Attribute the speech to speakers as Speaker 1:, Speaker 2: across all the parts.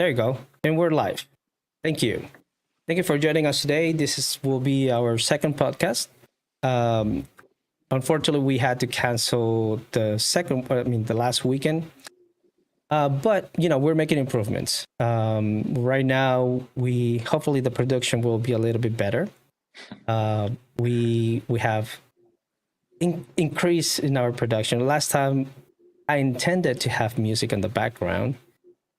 Speaker 1: There you go. And we're live. Thank you. Thank you for joining us today. Will be our second podcast. Um, Unfortunately, we had to cancel the last weekend. But we're making improvements. Right now, we hopefully the production will be a little bit better. We have increase in our production. Last time, I intended to have music in the background.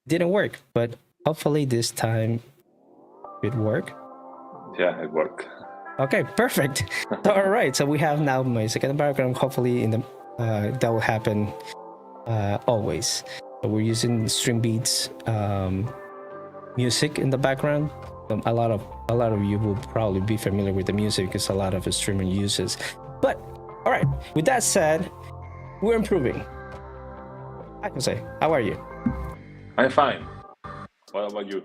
Speaker 1: Didn't work, but hopefully this time it work.
Speaker 2: Yeah, it worked.
Speaker 1: Okay, perfect. All right, so we have now music in the background. Hopefully, that will happen always. So we're using Stream Beats music in the background. A lot of you will probably be familiar with the music because a lot of streaming uses. But all right, with that said, we're improving. I can say, how are you?
Speaker 2: I'm fine. What about you?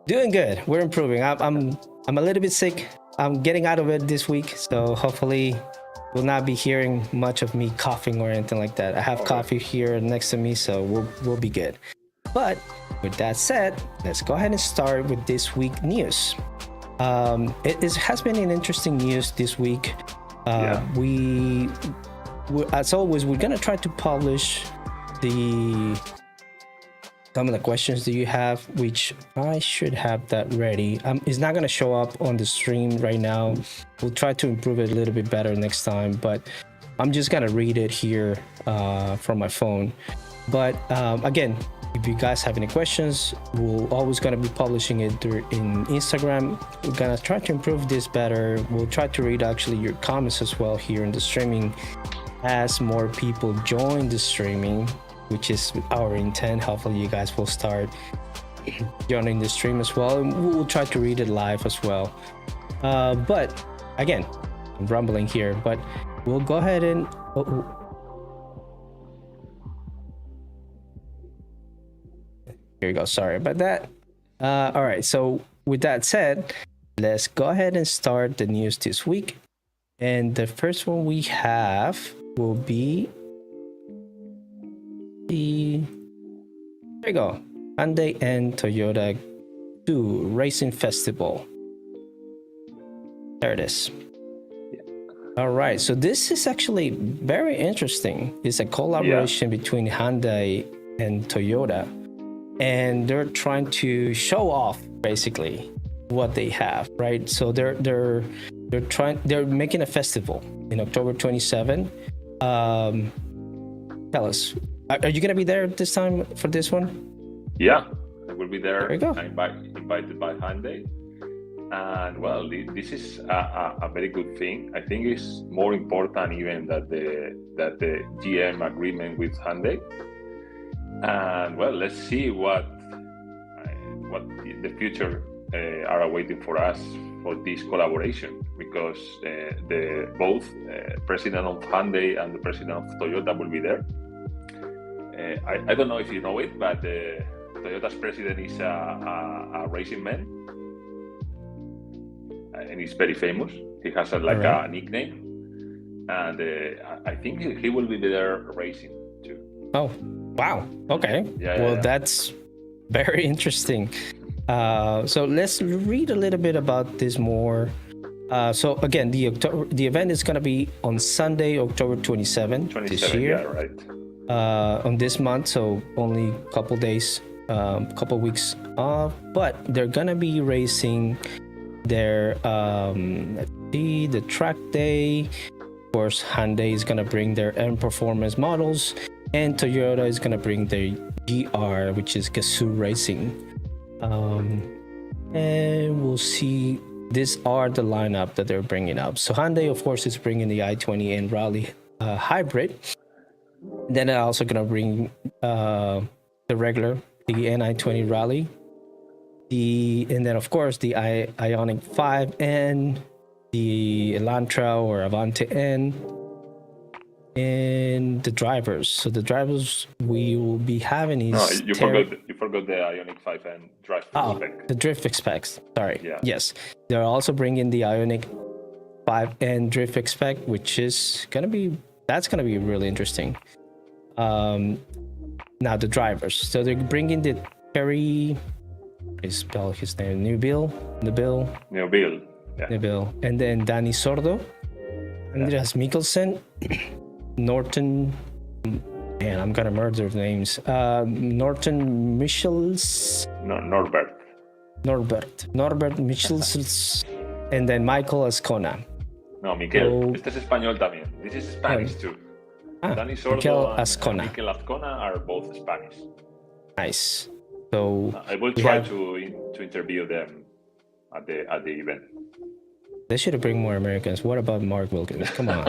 Speaker 1: Doing good. We're improving. I'm a little bit sick. I'm getting out of it this week, so hopefully we'll not be hearing much of me coughing or anything like that. I have coffee here next to me, so we'll be good. But with that said, let's go ahead and start with this week news. It has been an interesting news this week. We as always, we're gonna try to publish some of the questions that you have, which I should have that ready. It's not going to show up on the stream right now. We'll try to improve it a little bit better next time, but I'm just going to read it here from my phone. But again, if you guys have any questions, we're always going to be publishing it in Instagram. We're going to try to improve this better. We'll try to read actually your comments as well here in the streaming as more people join the streaming, which is our intent. Hopefully you guys will start joining the stream as well, and we'll try to read it live as well. But again, I'm rumbling here, but we'll go ahead and here we go. Sorry about that. All right, so with that said, let's go ahead and start the news this week. And the first one we have will be there you go, Hyundai and Toyota 2 Racing Festival. There it is. All right, so this is actually very interesting. It's a collaboration between Hyundai and Toyota, and they're trying to show off basically what they have, right? So they're making a festival in October 27. Tell us, are you gonna be there this time for this one?
Speaker 2: Yeah, I will be there.
Speaker 1: There you go.
Speaker 2: I'm invited by Hyundai, and well, this is a very good thing. I think it's more important even that the GM agreement with Hyundai. And well, let's see what the future are awaiting for us for this collaboration, because the both president of Hyundai and the president of Toyota will be there. I don't know if you know it, but Toyota's president is a racing man, and he's very famous. He has a nickname, and I think he will be there racing too.
Speaker 1: Oh, wow. Okay. Well, that's very interesting. So let's read a little bit about this more. So again, the event is going to be on Sunday, October 27 this year.
Speaker 2: Yeah, right.
Speaker 1: On this month, so only a couple days, couple weeks off, but they're gonna be racing their the track day. Of course, Hyundai is gonna bring their M performance models, and Toyota is gonna bring their GR, which is Gazoo Racing. And we'll see. These are the lineup that they're bringing up. So Hyundai, of course, is bringing the i20N Rally hybrid. Then they're also gonna bring the regular, the Ni20 Rally, and then of course the Ioniq 5 and the Elantra or Avante N, and the drivers. So the drivers we will be having is
Speaker 2: you forgot the Ioniq 5 and drift spec.
Speaker 1: The drift specs. Sorry.
Speaker 2: Yeah.
Speaker 1: Yes, they're also bringing the Ioniq 5 and drift spec, which is gonna be really interesting. Now the drivers. So they're bringing the Kerry, I spell his name, Newbill,
Speaker 2: Neuville. Yeah.
Speaker 1: Newbill, and then Danny Sordo, Andreas Mikkelsen, Norton. Man, I'm gonna murder names. Norton Michels,
Speaker 2: Norbert.
Speaker 1: Norbert Michels, and then Michael Ascona.
Speaker 2: No, Miquel.
Speaker 1: Oh.
Speaker 2: Este es español también. This is Spanish too. Dani
Speaker 1: Miquel
Speaker 2: Sordo and
Speaker 1: Ascona.
Speaker 2: Miquel Azcona are both Spanish.
Speaker 1: Nice. So
Speaker 2: I will
Speaker 1: we
Speaker 2: try
Speaker 1: have-
Speaker 2: to interview them at the event.
Speaker 1: they should bring more Americans. What about Mark Wilkins? Come on.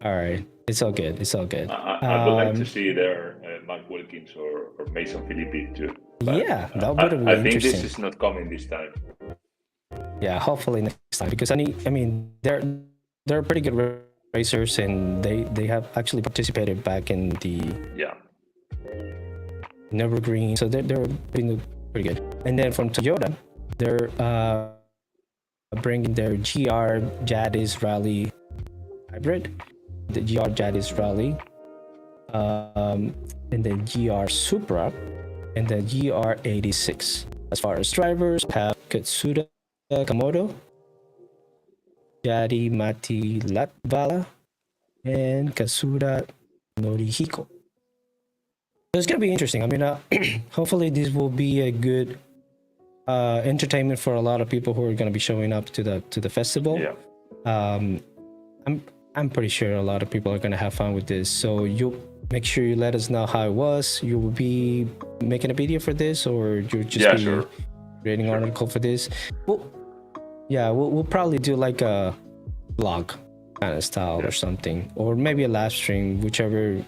Speaker 1: All right, it's all good. It's all good.
Speaker 2: I would like to see there Mark Wilkins or Mason Filippi too. But,
Speaker 1: Yeah, that would have been
Speaker 2: I think
Speaker 1: interesting.
Speaker 2: this is not coming this time.
Speaker 1: Yeah, hopefully next time, because I mean they're pretty good racers, and they have actually participated back in the
Speaker 2: Yeah.
Speaker 1: Nürburgring, so they're been pretty good. And then from Toyota, they're bringing their GR Jadis Rally hybrid, the GR Jadis Rally, and then GR Supra, and then GR86. As far as drivers, we have Katsuda Kamoto, Jadi Mati Latvala, and Kasura Norihiko. So it's gonna be interesting. I mean, hopefully this will be a good entertainment for a lot of people who are gonna be showing up to the festival.
Speaker 2: Yeah.
Speaker 1: I'm pretty sure a lot of people are gonna have fun with this. So you make sure you let us know how it was. You will be making a video for this, or you're just
Speaker 2: Sure.
Speaker 1: creating an article for this. We'll probably do like a blog kind of style or something, or maybe a live stream, whichever.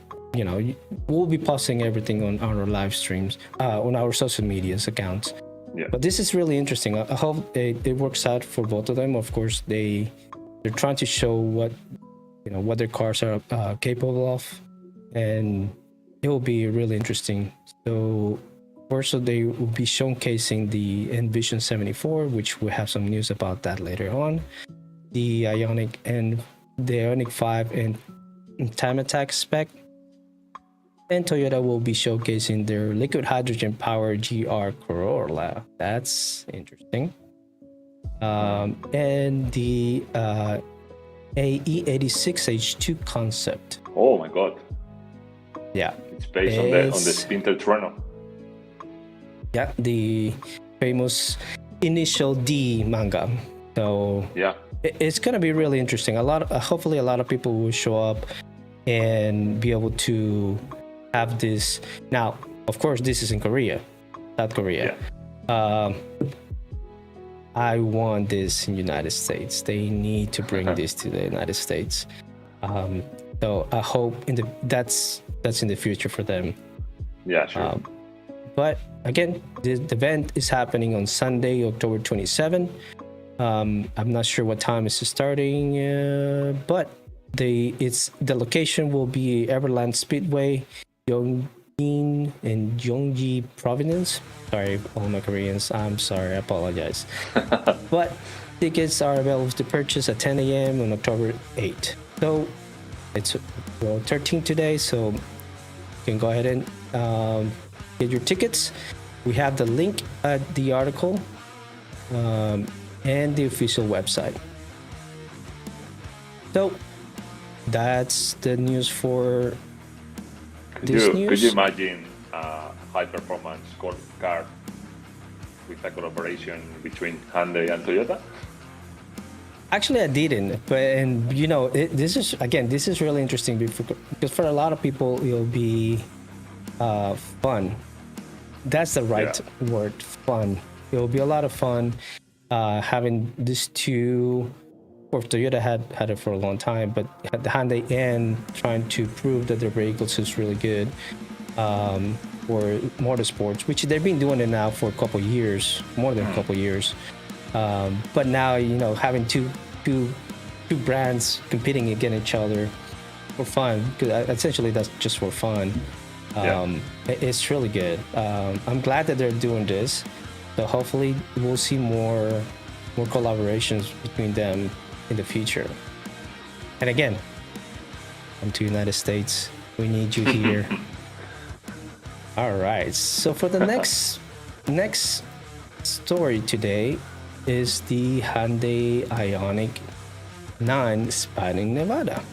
Speaker 1: We'll be posting everything on our live streams, on our social medias accounts.
Speaker 2: Yeah.
Speaker 1: But this is really interesting. I hope it works out for both of them. Of course, they're trying to show what their cars are capable of, and it will be really interesting. So also they will be showcasing the Envision 74, which we have some news about that later on. The Ioniq 5 and Time Attack spec. And Toyota will be showcasing their liquid hydrogen powered GR Corolla. That's interesting. And the AE86H2 concept.
Speaker 2: Oh my God!
Speaker 1: Yeah.
Speaker 2: It's based on the Spinter Trueno.
Speaker 1: Yeah, the famous Initial D manga. So
Speaker 2: Yeah.
Speaker 1: it's gonna be really interesting. Hopefully a lot of people will show up and be able to have this. Now, of course, this is in South Korea.
Speaker 2: Yeah.
Speaker 1: I want this in United States. They need to bring this to the United States. So I hope that's in the future for them.
Speaker 2: Yeah. Sure.
Speaker 1: But again, the event is happening on Sunday, October 27. I'm not sure what time it's starting, but the location will be Everland Speedway, Yongin and Gyeonggi Province. Sorry, all my Koreans. I'm sorry, I apologize. But tickets are available to purchase at 10 a.m. on October 8th. So it's 13 today, so you can go ahead and get your tickets. We have the link at the article and the official website. So that's the news for this news.
Speaker 2: Could you imagine a high performance car with a collaboration between Hyundai and Toyota?
Speaker 1: Actually, I didn't, this is really interesting because for a lot of people it'll be fun. That's the right word, fun. It will be a lot of fun having these two. Or Toyota had it for a long time, but the Hyundai and trying to prove that their vehicles is really good for motorsports, which they've been doing it now for a couple years, more than a couple years. But now having two brands competing against each other for fun, because essentially that's just for fun. It's really good. I'm glad that they're doing this. So hopefully we'll see more collaborations between them in the future. And again, come to United States. We need you here. All right. So for the next story today is the Hyundai Ioniq 9 spot in Nevada.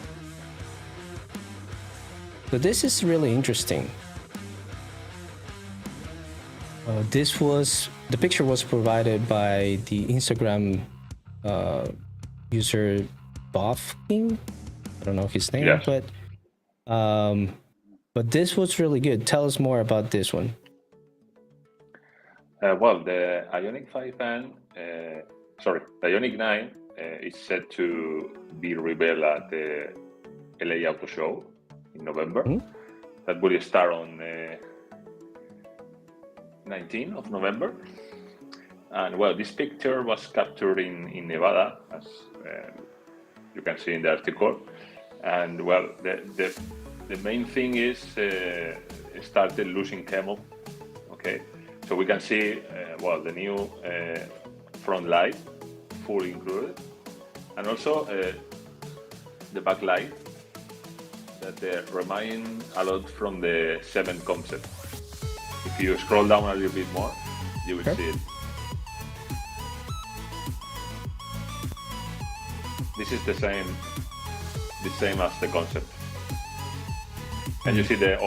Speaker 1: So this is really interesting. The picture was provided by the Instagram user Boff King. I don't know his name,
Speaker 2: Yes.
Speaker 1: but this was really good. Tell us more about this one.
Speaker 2: Well, the Ionic 5N, the Ionic 9 is set to be revealed at the LA Auto Show in November. That will start on 19th of November. And well, this picture was captured in Nevada, as you can see in the article. And well, the main thing is started losing camo. Okay, so we can see the new front light, fully included, and also the back light that remind a lot from the 7 concept. If you scroll down a little bit more, you will see it. This is the same as the concept. Can you see the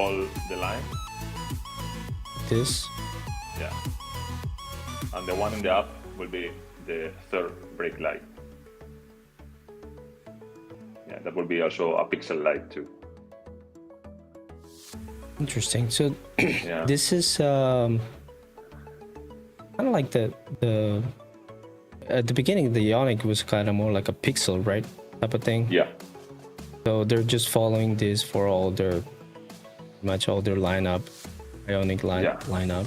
Speaker 2: line?
Speaker 1: This?
Speaker 2: Yeah. And the one in the up will be the third brake light. Yeah, that will be also a pixel light too.
Speaker 1: Interesting. So
Speaker 2: Yeah.
Speaker 1: this is kind of like the at the beginning the Ioniq was kind of more like a pixel, right? Type of thing.
Speaker 2: Yeah.
Speaker 1: So they're just following this for all their lineup, Ioniq lineup.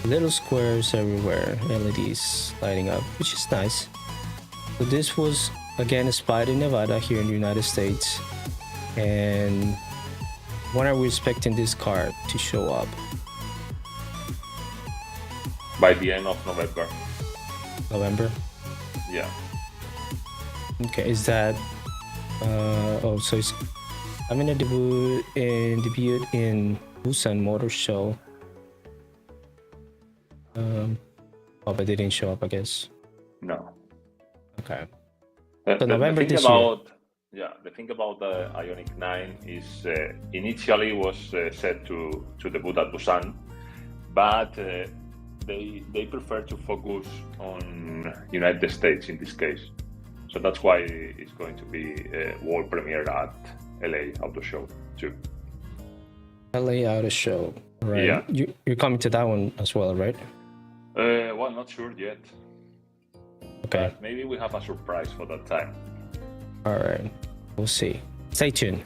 Speaker 1: Little squares everywhere, LEDs lighting up, which is nice. So this was again spotted in Nevada here in the United States. And when are we expecting this car to show up?
Speaker 2: By the end of November.
Speaker 1: November?
Speaker 2: Yeah.
Speaker 1: Okay, is that so it's having a debut in Busan Motor Show. But they didn't show up, I guess.
Speaker 2: No.
Speaker 1: Okay.
Speaker 2: So
Speaker 1: November this
Speaker 2: year. The thing about the Ioniq 9 is initially was set to debut at Busan, but they prefer to focus on United States in this case. So that's why it's going to be a world premiere at LA Auto Show too.
Speaker 1: LA Auto Show, right?
Speaker 2: Yeah.
Speaker 1: You're coming to that one as well, right?
Speaker 2: Well, not sure yet.
Speaker 1: Okay.
Speaker 2: But maybe we have a surprise for that time.
Speaker 1: All right. We'll see. Stay tuned.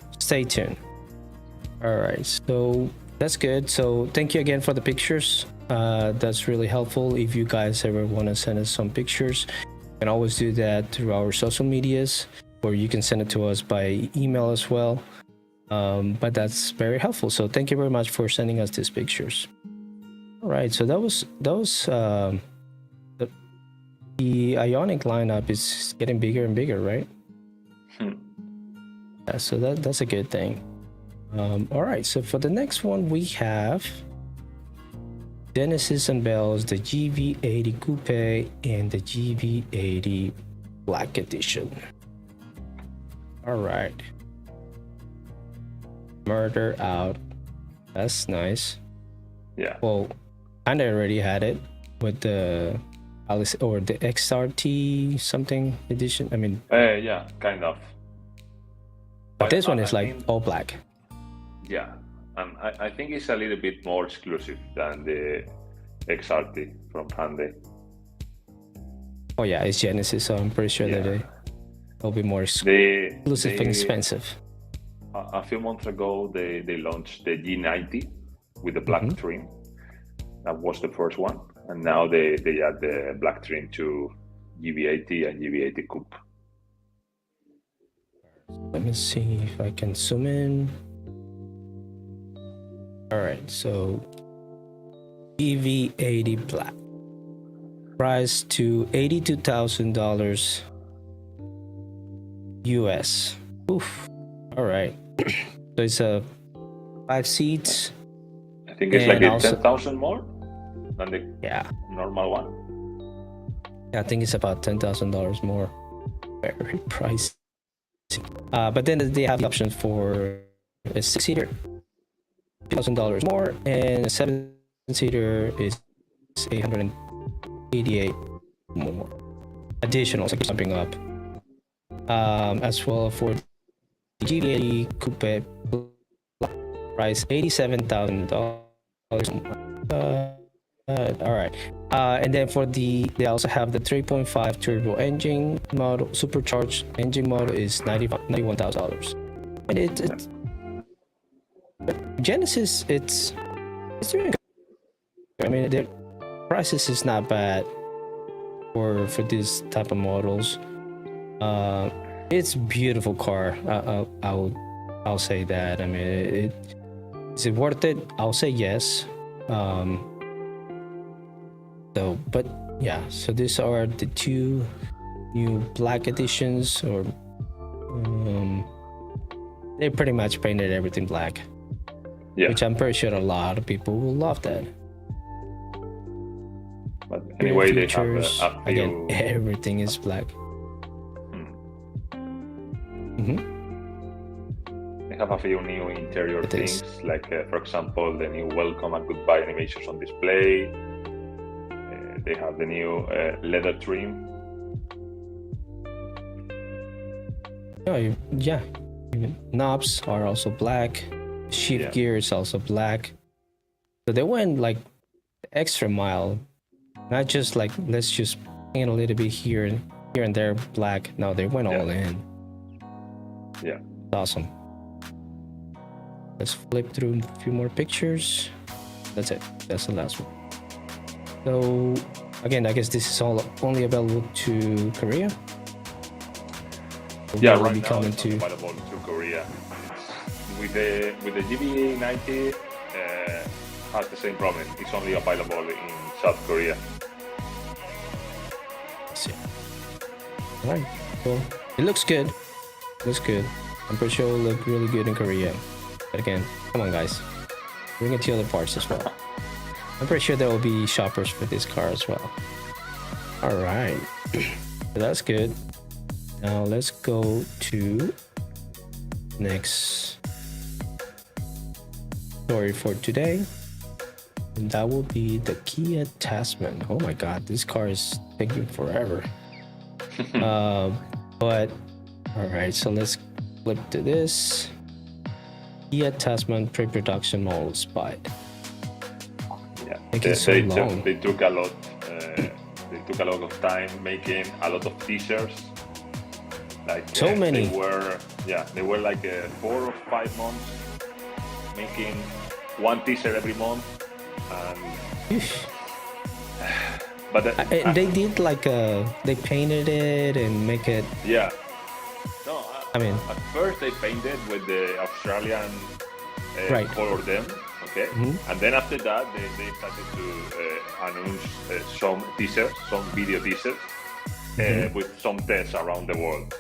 Speaker 1: All right. So that's good. So thank you again for the pictures. That's really helpful. If you guys ever want to send us some pictures, you can always do that through our social medias, or you can send it to us by email as well. But that's very helpful. So thank you very much for sending us these pictures. All right. So that was the Ioniq lineup is getting bigger and bigger, right? Yeah, so that's a good thing. All right, so for the next one we have Genesis unveils the GV80 Coupe and the GV80 Black Edition. All right, Murder out. That's nice.
Speaker 2: Yeah.
Speaker 1: Well, I already had it with the Alice or the XRT something edition. I mean,
Speaker 2: Yeah, kind of.
Speaker 1: but this one is
Speaker 2: I
Speaker 1: like
Speaker 2: mean,
Speaker 1: all black.
Speaker 2: Yeah, and I think it's a little bit more exclusive than the XRT from Hyundai.
Speaker 1: Oh yeah, it's Genesis, so I'm pretty sure
Speaker 2: Yeah.
Speaker 1: that it'll be more exclusive and expensive.
Speaker 2: A few months ago, they launched the G90 with the black trim. That was the first one, and now they add the black trim to GV80 and GV80 Coupe.
Speaker 1: Let me see if I can zoom in. All right, so EV80 Black, price to $82,000 US. Oof. All right, so it's a 5 seats.
Speaker 2: I think it's like
Speaker 1: And
Speaker 2: a
Speaker 1: also-
Speaker 2: 10,000 more than the
Speaker 1: Yeah,
Speaker 2: normal one.
Speaker 1: I think it's about $10,000 more. Very pricey. But then they have the option for a 6-seater, $2,000 more, and a 7-seater is $888 more. Additional, so jumping up. As well for the GT80 Coupe price $87,000. All right. And then for they also have the 3.5 turbo engine model, supercharged engine model is $91,000. And it's Genesis, it's doing good. I mean, the prices is not bad for this type of models. It's beautiful car. I'll say that. I mean, is it worth it? I'll say yes. So, but yeah. So these are the 2 new black editions, or they pretty much painted everything black.
Speaker 2: Yeah.
Speaker 1: Which I'm pretty sure a lot of people will love that.
Speaker 2: But anyway, they have
Speaker 1: Features,
Speaker 2: a few.
Speaker 1: again, everything is black.
Speaker 2: They have a few new interior
Speaker 1: It is.
Speaker 2: things, like for example, the new welcome and goodbye animations on display. They have the new leather trim.
Speaker 1: Oh, yeah. Even knobs are also black. Shift gear is also black. So they went like extra mile. Not just like, let's just paint a little bit here and there black. No, they went all in.
Speaker 2: Yeah.
Speaker 1: Awesome. Let's flip through a few more pictures. That's it. That's the last one. So again, I guess this is all only available to Korea.
Speaker 2: Yeah,
Speaker 1: Will
Speaker 2: right
Speaker 1: be
Speaker 2: now
Speaker 1: coming
Speaker 2: it's
Speaker 1: to
Speaker 2: available to Korea. With the GBA 90 has the same problem. It's only available in South Korea.
Speaker 1: see. All right. Well, it looks good. Looks good. I'm pretty sure it'll look really good in Korea. But again, come on, guys. Bring it to other parts as well. I'm pretty sure there will be shoppers for this car as well. All right. So that's good. Now let's go to next story for today. And that will be the Kia Tasman. Oh my God, this car is taking forever. But all right, so let's flip to this. Kia Tasman pre-production model spot.
Speaker 2: Yeah,
Speaker 1: Taking so long.
Speaker 2: they took a lot. They took a lot of time making a lot of teasers. Like
Speaker 1: So many.
Speaker 2: They were like 4 or 5 months making one teaser every month. And but
Speaker 1: they did like they painted it and make it.
Speaker 2: Yeah. No,
Speaker 1: I mean,
Speaker 2: at first they painted with the Australian
Speaker 1: Right.
Speaker 2: color them, okay, and then after that they started to announce some teasers, some video teasers with some tests around the world.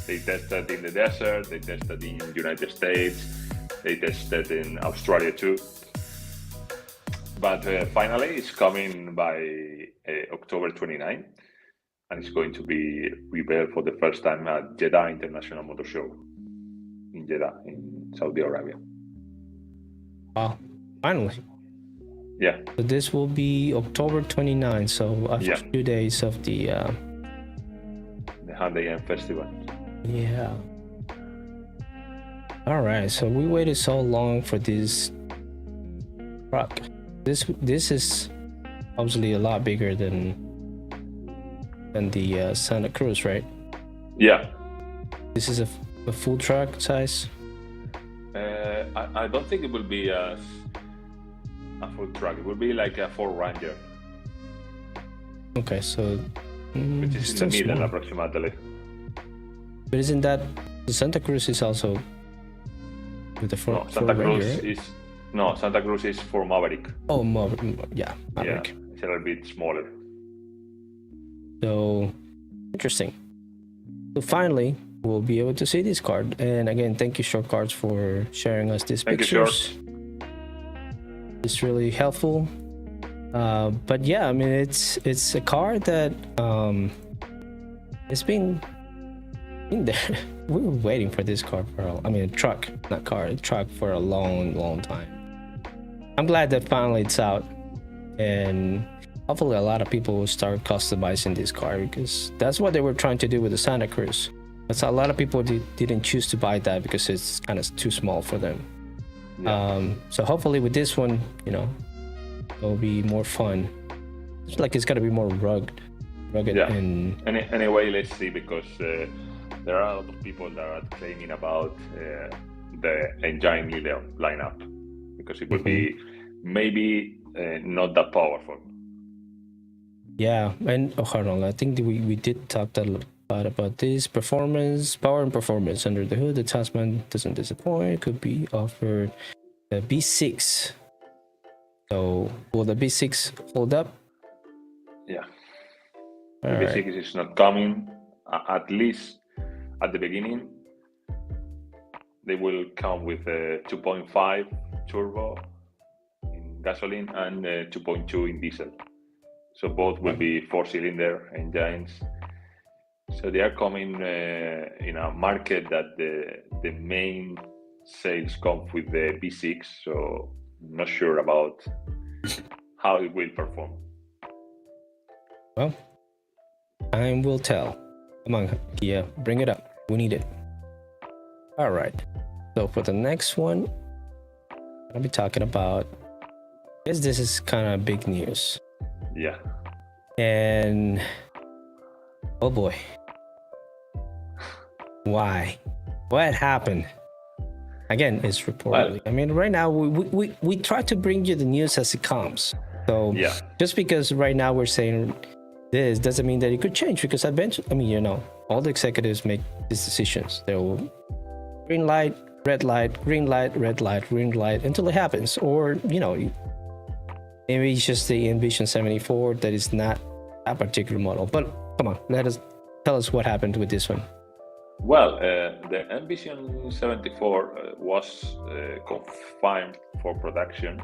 Speaker 2: They tested in the desert, they tested in United States, they tested in Australia too. But finally, it's coming by October 29, and it's going to be revealed for the first time at Jeddah International Motor Show in Jeddah, in Saudi Arabia.
Speaker 1: Wow, finally.
Speaker 2: Yeah.
Speaker 1: So this will be October 29, so after 2 days of the
Speaker 2: Hyundai M Festival.
Speaker 1: Yeah. All right, so we waited so long for this truck. This is obviously a lot bigger than the Santa Cruz, right?
Speaker 2: Yeah.
Speaker 1: This is a full truck size.
Speaker 2: I don't think it will be a full truck. It will be like a Ford Ranger,
Speaker 1: Okay, so
Speaker 2: which is in the middle approximately.
Speaker 1: But isn't that the Santa Cruz is also with the Ford?
Speaker 2: No, Santa Cruz
Speaker 1: Ranger, right?
Speaker 2: is Santa Cruz is for Maverick.
Speaker 1: Oh, Maverick.
Speaker 2: Yeah, it's a little bit smaller.
Speaker 1: So interesting. So finally, we'll be able to see this card. And again, thank you Short Cards for sharing us these
Speaker 2: Thank you,
Speaker 1: pictures. It's really helpful. But yeah, I mean, it's a car that it's been there. We were waiting for this car a truck, not car, a truck for a long time. I'm glad that finally it's out, and hopefully a lot of people will start customizing this car, because that's what they were trying to do with the Santa Cruz. But a lot of people didn't choose to buy that because it's kind of too small for them.
Speaker 2: Yeah.
Speaker 1: So hopefully with this one, it'll be more fun. It's like it's gonna be more rugged
Speaker 2: Yeah.
Speaker 1: and
Speaker 2: Anyway, let's see, because there are a lot of people that are claiming about the engine leader lineup, because it would be maybe not that powerful.
Speaker 1: yeah. And hold on, I think we did talk a lot about this performance, power and performance under the hood. The Tasman doesn't disappoint. Could be offered the B6. So will the B6 hold up?
Speaker 2: Yeah.
Speaker 1: All
Speaker 2: The
Speaker 1: right.
Speaker 2: B6 is not coming, at least at the beginning. They will come with a 2.5 turbo in gasoline and 2.2 in diesel. So both will be 4-cylinder engines. So they are coming in a market that the main sales come with the B6. So I'm not sure about how it will perform.
Speaker 1: Well, time will tell. Come on, Kia, bring it up. We need it. All right. So for the next one, I'll be talking about. I guess this is kind of big news.
Speaker 2: Yeah.
Speaker 1: And oh boy, why? What happened? Again, it's reportedly. I mean, right now we try to bring you the news as it comes. So
Speaker 2: Yeah.
Speaker 1: just because right now we're saying this doesn't mean that it could change, because eventually, I mean, all the executives make these decisions. They will green light, red light, green light, red light, green light until it happens. Or maybe it's just the Envision 74 that is not a particular model. But come on, tell us what happened with this one.
Speaker 2: Well, the Envision 74 was confirmed for production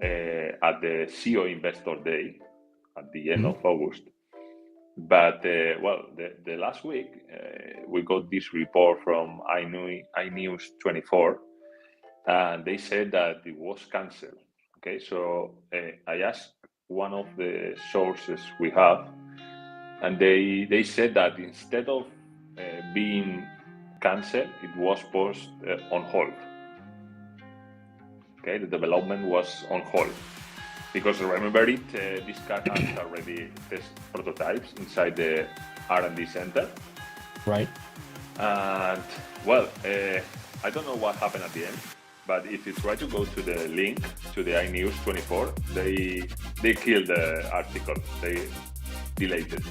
Speaker 2: at the CEO Investor Day at the end of August. But the last week we got this report from iNews 24, and they said that it was cancelled. Okay, so I asked one of the sources we have, and they said that instead of being cancelled, it was put on hold. Okay, the development was on hold. Because remember this car has already test prototypes inside the R&D center.
Speaker 1: Right.
Speaker 2: And well, I don't know what happened at the end, but if you try to go to the link to the iNews 24, they killed the article. They deleted.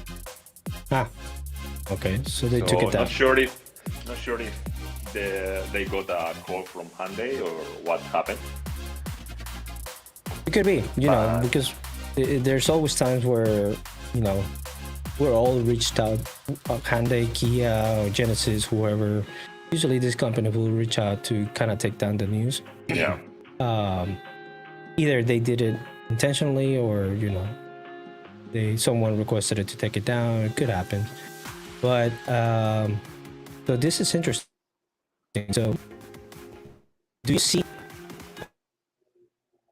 Speaker 1: Okay, so they took it down.
Speaker 2: Not sure if they got a call from Hyundai or what happened.
Speaker 1: It could be, because there's always times where, we're all reached out, Hyundai, Kia, or Genesis, whoever. Usually this company will reach out to kind of take down the news.
Speaker 2: Yeah.
Speaker 1: Either they did it intentionally or, someone requested it to take it down. It could happen. But, so this is interesting. So, do you see,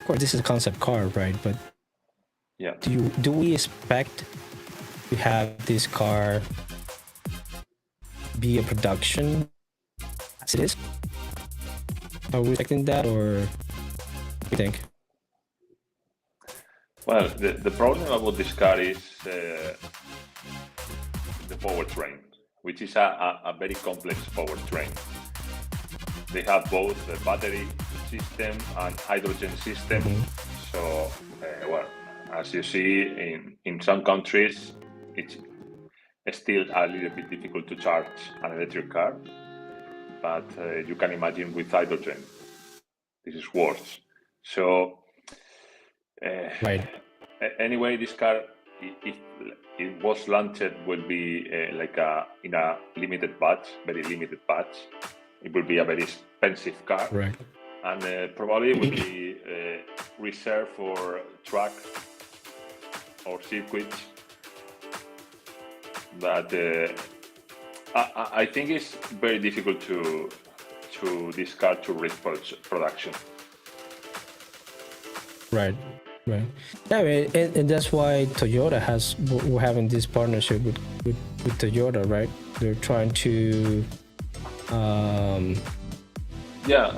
Speaker 1: of course, this is a concept car, right? But
Speaker 2: yeah,
Speaker 1: do we expect to have this car be a production as it is? Are we expecting that, or what do you think?
Speaker 2: Well, the problem about this car is the powertrain, which is a very complex powertrain. They have both a battery system and hydrogen system. So, as you see in some countries, it's still a little bit difficult to charge an electric car. But you can imagine with hydrogen, this is worse. So,
Speaker 1: right.
Speaker 2: Anyway, this car, it was launched will be in a limited batch, very limited batch. It will be a very expensive car,
Speaker 1: Right.
Speaker 2: and probably will be reserved for track or circuits. But I think it's very difficult to discard to risk production.
Speaker 1: Right. Right. Yeah, I mean, and that's why Toyota we're having this partnership with Toyota, right? They're trying to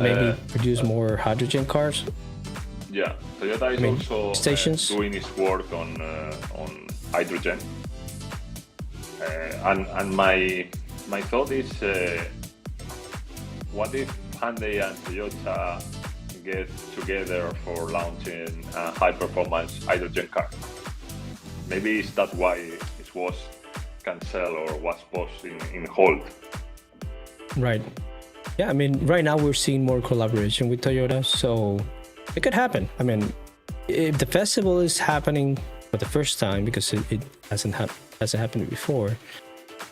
Speaker 1: maybe produce more hydrogen cars.
Speaker 2: Yeah, Toyota is also
Speaker 1: stations.
Speaker 2: Doing its work on hydrogen. And my thought is, what if Hyundai and Toyota get together for launching a high-performance hydrogen car? Maybe it's that why it was cancelled or was put in hold.
Speaker 1: Right. Yeah, I mean, right now we're seeing more collaboration with Toyota, so it could happen. I mean, if the festival is happening for the first time, because it hasn't happened before,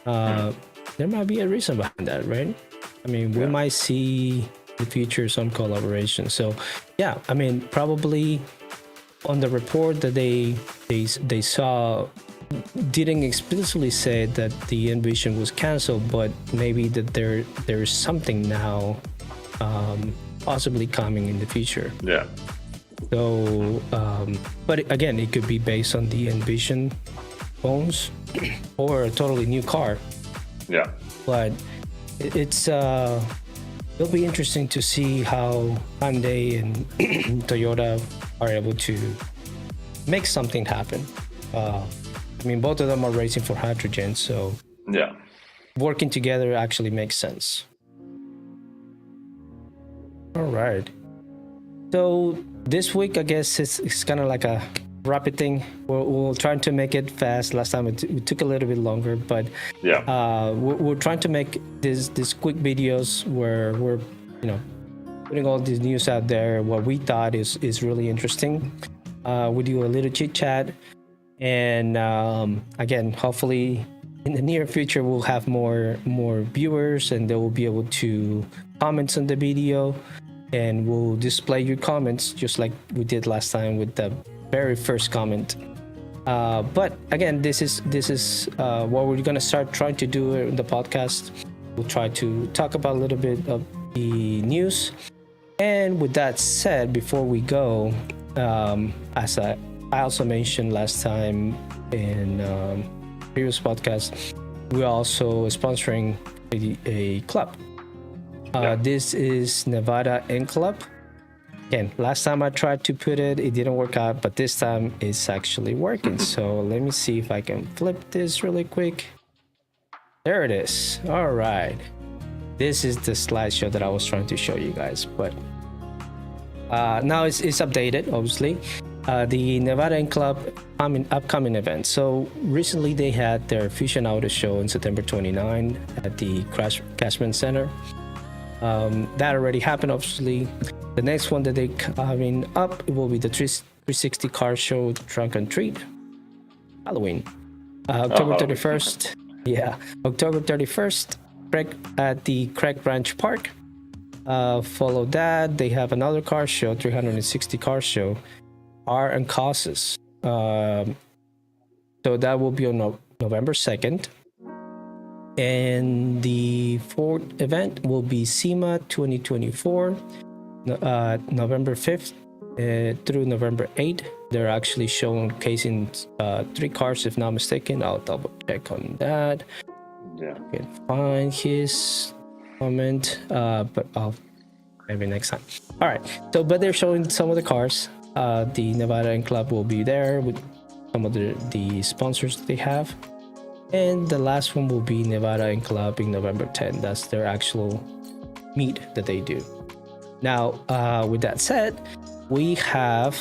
Speaker 1: there might be a reason behind that, right? I mean, we might see in the future some collaboration. So yeah, I mean, probably on the report that they saw, didn't explicitly say that the Envision was canceled, but maybe that there is something now possibly coming in the future.
Speaker 2: Yeah.
Speaker 1: So, but again, it could be based on the Envision phones or a totally new car.
Speaker 2: Yeah.
Speaker 1: But it'll be interesting to see how Hyundai and Toyota are able to make something happen. I mean, both of them are racing for hydrogen, so
Speaker 2: yeah,
Speaker 1: working together actually makes sense. All right. So this week, I guess it's kind of like a rapid thing. We're trying to make it fast. Last time it took a little bit longer, but
Speaker 2: yeah,
Speaker 1: we're trying to make these quick videos where we're putting all these news out there. What we thought is really interesting. We do a little chit chat. And again, hopefully in the near future we'll have more viewers, and they will be able to comment on the video, and we'll display your comments just like we did last time with the very first comment. But again, this is what we're gonna start trying to do in the podcast. We'll try to talk about a little bit of the news. And with that said, before we go, as I also mentioned last time in previous podcast, we're also sponsoring a club. This is Nevada N Club. Again, last time I tried to put it didn't work out, but this time it's actually working. So let me see if I can flip this really quick. There it is. All right. This is the slideshow that I was trying to show you guys, but now it's updated, obviously. The Nevada N Club upcoming event. So recently they had their Fusion Auto Show on September 29 at the Cashman Center. That already happened, obviously. The next one that they coming up, it will be the 360 Car Show Trunk and Treat Halloween. October 31st. Yeah, October 31st, at the Craig Ranch Park. Follow that, they have another car show, 360 Car Show. Art and Causes. So that will be on November 2nd. And the fourth event will be SEMA 2024, November 5th through November 8th. They're actually showcasing 3 cars, if not mistaken. I'll double check on that.
Speaker 2: Yeah.
Speaker 1: I can find his comment, but I'll maybe next time. All right. So, but they're showing some of the cars. The Nevada N Club will be there with some of the sponsors that they have. And the last one will be Nevada N Club in November 10th. That's their actual meet that they do. Now, with that said, we have,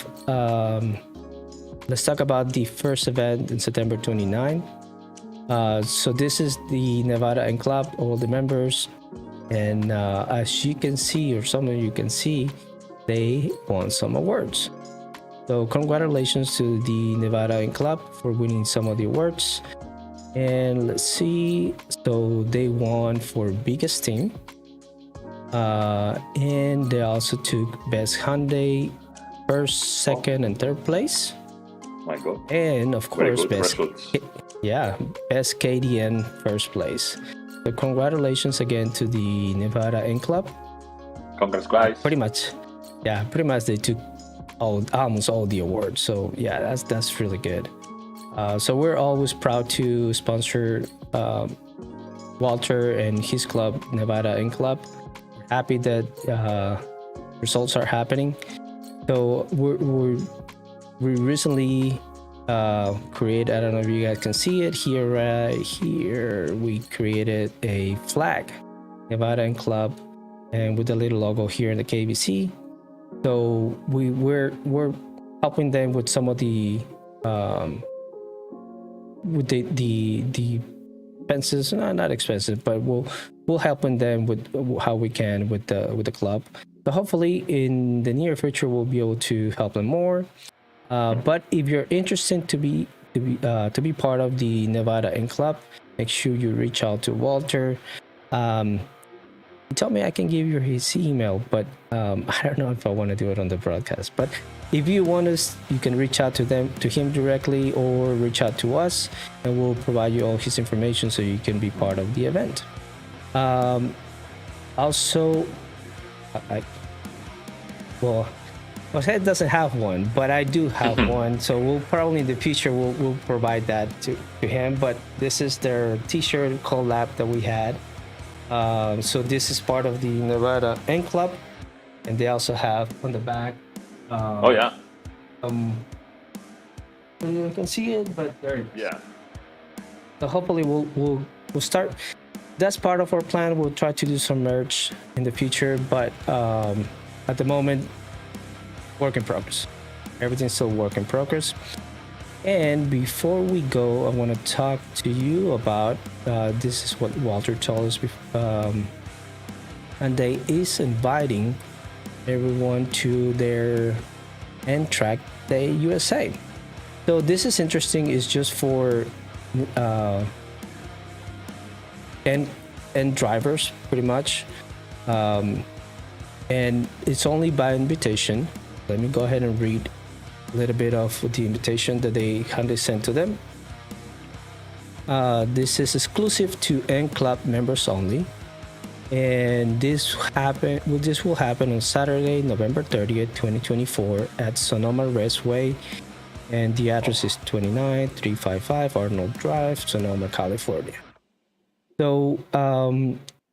Speaker 1: let's talk about the first event in September 29. So this is the Nevada N Club, all the members. And as you can see, or some of you can see, they won some awards. So congratulations to the Nevada Ink Club for winning some of the awards. And let's see. So they won for biggest team. And they also took best Hyundai, first, second, and third place.
Speaker 2: My God.
Speaker 1: And of
Speaker 2: Very
Speaker 1: course,
Speaker 2: good
Speaker 1: best
Speaker 2: results.
Speaker 1: best KDN first place. So congratulations again to the Nevada Ink Club.
Speaker 2: Congrats, guys.
Speaker 1: Pretty much they took almost all the awards. So yeah, that's really good. So we're always proud to sponsor Walter and his club, Nevada Ink Club. We're happy that results are happening. So we recently created, I don't know if you guys can see it here, right here, we created a flag, Nevada Ink Club, and with the little logo here in the KBC. So we're helping them with some of the with the expenses, not expensive, but we'll helping them with how we can with the club. So hopefully in the near future we'll be able to help them more. But if you're interested to be part of the Nevada Ink Club, make sure you reach out to Walter. He told me I can give you his email, but I don't know if I want to do it on the broadcast. But if you want us, you can reach out to him directly, or reach out to us, and we'll provide you all his information so you can be part of the event. Also, my head doesn't have one, but I do have one. So we'll probably in the future we'll provide that to him. But this is their T-shirt collab that we had. So this is part of the Nevada Ink Club, and they also have on the back.
Speaker 2: Oh yeah.
Speaker 1: You can see it, but there.
Speaker 2: Yeah.
Speaker 1: So hopefully we'll start. That's part of our plan. We'll try to do some merch in the future, but at the moment, work in progress. Everything's still work in progress. And before we go, I want to talk to you about this is what Walter told us before, and they is inviting everyone to their NTRAC Day USA. So this is interesting. It's just for and drivers pretty much, and it's only by invitation. Let me go ahead and read a little bit of the invitation that they kindly sent to them. This is exclusive to Ink Club members only, and this will happen on Saturday, November 30th, 2024 at Sonoma Raceway, and the address is 29355 Arnold Drive, Sonoma, California. So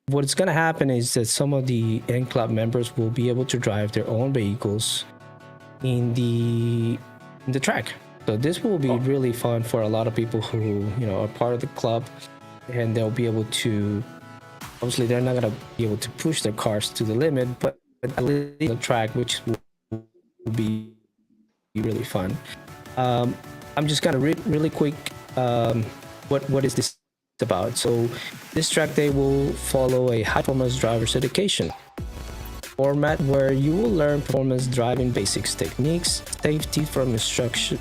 Speaker 1: what's going to happen is that some of the Ink Club members will be able to drive their own vehicles in the track. So this will be really fun for a lot of people who are part of the club, and they'll be able to, obviously they're not going to be able to push their cars to the limit, but at least the track, which will be really fun. I'm just going to read really quick what is this about. So this track day will follow a high performance driver's education format where you will learn performance driving basics, techniques, safety from instructors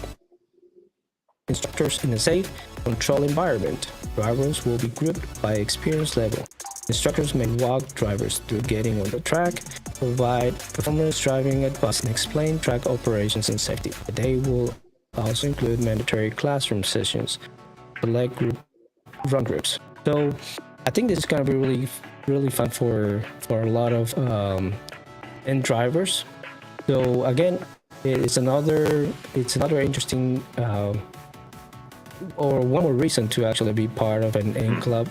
Speaker 1: in a safe, controlled environment. Drivers will be grouped by experience level. Instructors may walk drivers through getting on the track, provide performance driving advice, and explain track operations and safety. The day will also include mandatory classroom sessions, select group run groups. So I think this is going to be really fun for a lot of end drivers. So again, it's another interesting or one more reason to actually be part of an Ink Club.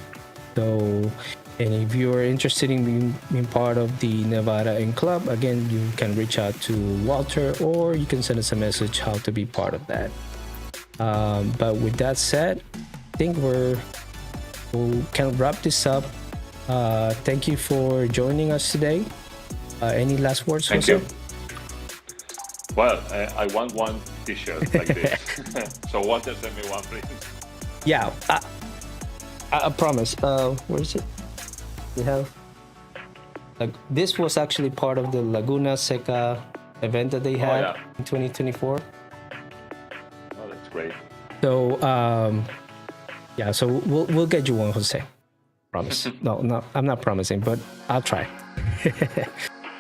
Speaker 1: So, and if you're interested in being part of the Nevada Ink Club, again, you can reach out to Walter, or you can send us a message how to be part of that. But with that said, I think we can wrap this up. Thank you for joining us today. Any last words?
Speaker 2: Thank
Speaker 1: Jose?
Speaker 2: you. Well, I want one T-shirt like this. So Walter, send me one, please.
Speaker 1: Yeah, I promise. Where is it? We have. This was actually part of the Laguna Seca event that they had
Speaker 2: yeah.
Speaker 1: in 2024.
Speaker 2: Oh, that's great.
Speaker 1: So yeah, so we'll get you one, Jose. Promise. No, I'm not promising, but I'll try.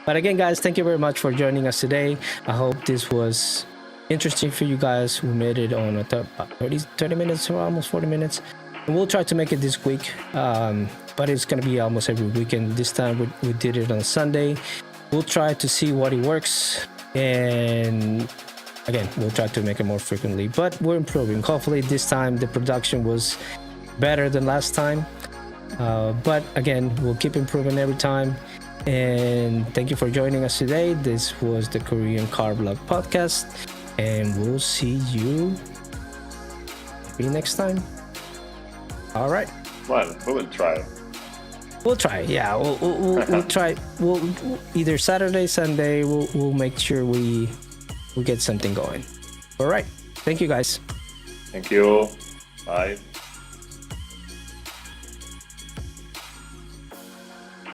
Speaker 1: But again, guys, thank you very much for joining us today. I hope this was interesting for you guys. We made it on about 30 minutes or almost 40 minutes. And we'll try to make it this week, but it's going to be almost every weekend. This time we did it on Sunday. We'll try to see what it works. And again, we'll try to make it more frequently, but we're improving. Hopefully this time the production was better than last time. But again, we'll keep improving every time. And thank you for joining us today. This was the Korean Car Vlog podcast, and we'll see you maybe next time. All right.
Speaker 2: Well, we will try.
Speaker 1: We'll try. Yeah, we'll try. We'll either Saturday, Sunday. We'll make sure we get something going. All right. Thank you, guys.
Speaker 2: Thank you. Bye.